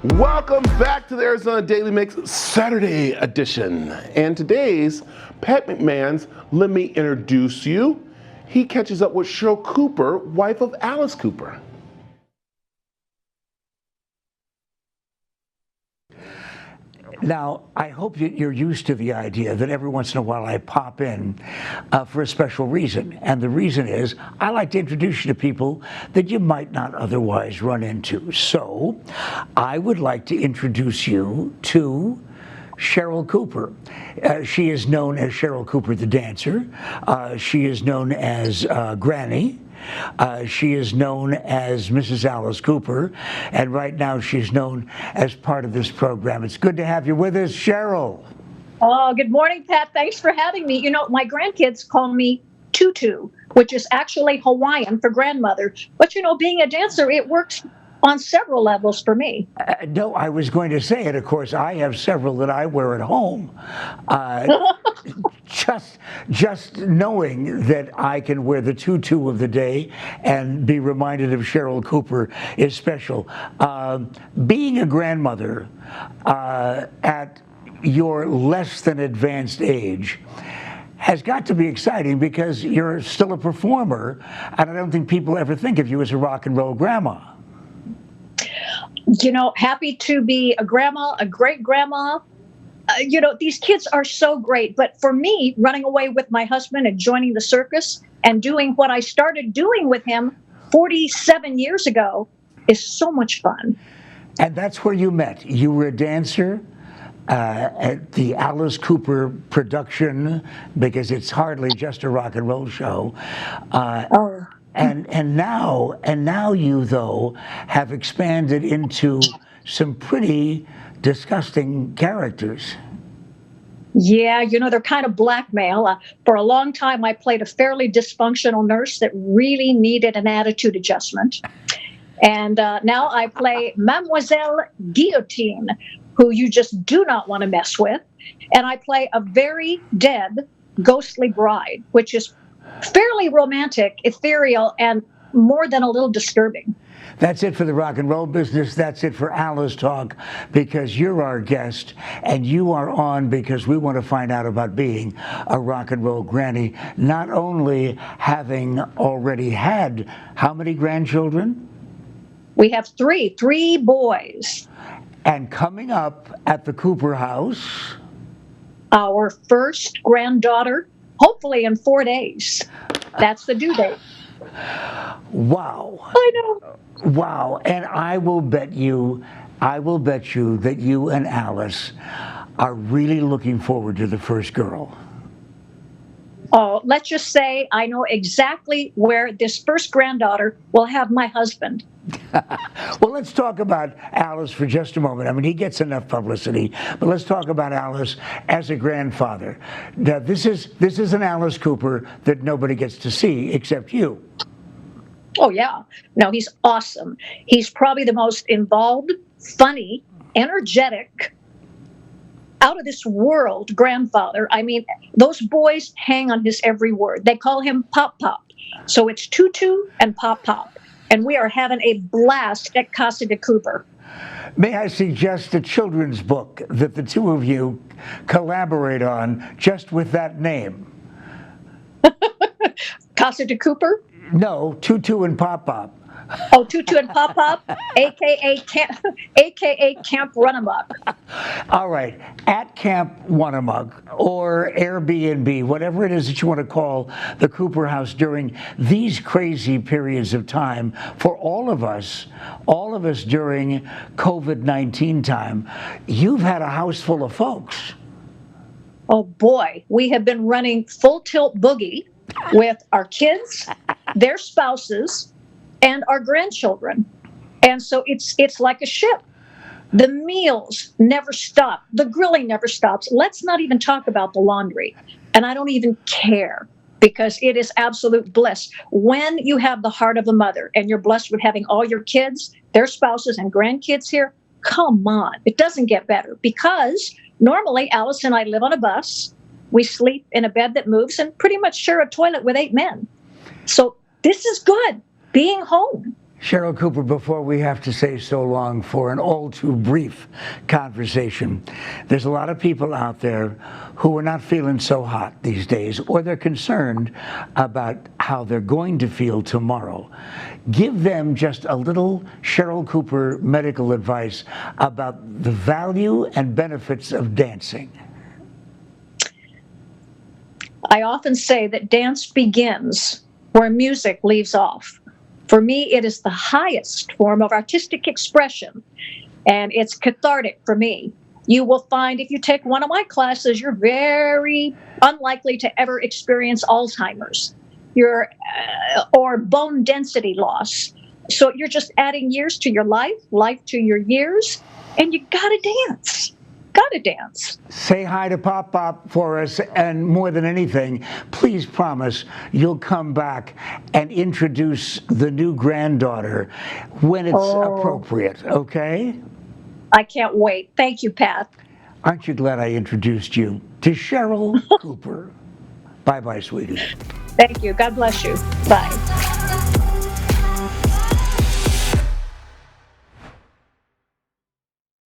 Welcome back to the Arizona Daily Mix Saturday edition. And today's Pat McMahon's Let Me Introduce You. He catches up with Sheryl Cooper, wife of Alice Cooper. Now, I hope that you're used to the idea that every once in a while I pop in for a special reason. And the reason is I like to introduce you to people that you might not otherwise run into. So I would like to introduce you to Sheryl Cooper. She is known as Sheryl Cooper the dancer. She is known as Granny. She is known as Mrs. Alice Cooper, and right now she's known as part of this program. It's good to have you with us, Sheryl. Oh, good morning, Pat. Thanks for having me. You know, my grandkids call me Tutu, which is actually Hawaiian for grandmother. But, you know, being a dancer, it works on several levels for me. No, I was going to say it. Of course, I have several that I wear at home. Just knowing that I can wear the tutu of the day and be reminded of Sheryl Cooper is special. Being a grandmother at your less than advanced age has got to be exciting because you're still a performer, and I don't think people ever think of you as a rock and roll grandma. You know, happy to be a grandma, a great grandma. You know, these kids are so great. But for me, running away with my husband and joining the circus and doing what I started doing with him 47 years ago is so much fun. And that's where you met. You were a dancer at the Alice Cooper production, because it's hardly just a rock and roll show. And now you, though, have expanded into some pretty disgusting characters. Yeah, you know, they're kind of blackmail. For a long time, I played a fairly dysfunctional nurse that really needed an attitude adjustment. And now I play Mademoiselle Guillotine, who you just do not want to mess with. And I play a very dead, ghostly bride, which is fairly romantic, ethereal, and more than a little disturbing. That's it for the rock and roll business. That's it for Alice Talk, because you're our guest and you are on because we want to find out about being a rock and roll granny, not only having already had how many grandchildren? We have three boys. And coming up at the Cooper house, our first granddaughter, hopefully in 4 days. That's the due date. Wow. I know. Wow. And I will bet you that you and Alice are really looking forward to the first girl. Oh, let's just say I know exactly where this first granddaughter will have my husband. Well, let's talk about Alice for just a moment. I mean, he gets enough publicity, but let's talk about Alice as a grandfather. Now, this is an Alice Cooper that nobody gets to see except you. Oh, yeah. No, he's awesome. He's probably the most involved, funny, energetic, out of this world grandfather. I mean, those boys hang on his every word. They call him Pop Pop. So it's Tutu and Pop Pop. And we are having a blast at Casa de Cooper. May I suggest a children's book that the two of you collaborate on just with that name? Casa de Cooper? No, Tutu and Pop Pop. Oh, Tutu and Pop Pop, a.k.a. Camp Runamuck. All right, at Camp Runamuck or Airbnb, whatever it is that you want to call the Cooper house during these crazy periods of time for all of us during COVID-19 time, you've had a house full of folks. Oh boy, we have been running full tilt boogie with our kids, their spouses, and our grandchildren. And so it's like a ship. The meals never stop. The grilling never stops. Let's not even talk about the laundry. And I don't even care, because it is absolute bliss. When you have the heart of a mother and you're blessed with having all your kids, their spouses, and grandkids here, come on. It doesn't get better, because normally Alice and I live on a bus. We sleep in a bed that moves and pretty much share a toilet with 8 men. So this is good. Being home. Sheryl Cooper, before we have to say so long for an all too brief conversation, there's a lot of people out there who are not feeling so hot these days, or they're concerned about how they're going to feel tomorrow. Give them just a little Sheryl Cooper medical advice about the value and benefits of dancing. I often say that dance begins where music leaves off. For me, it is the highest form of artistic expression, and it's cathartic for me. You will find if you take one of my classes, you're very unlikely to ever experience Alzheimer's or bone density loss. So you're just adding years to your life to your years, and you gotta dance. Gotta dance. Say hi to Pop Pop for us, and more than anything, please promise you'll come back and introduce the new granddaughter when it's appropriate, okay? I can't wait. Thank you, Pat. Aren't you glad I introduced you to Sheryl Cooper? Bye-bye, sweetie. Thank you. God bless you. Bye.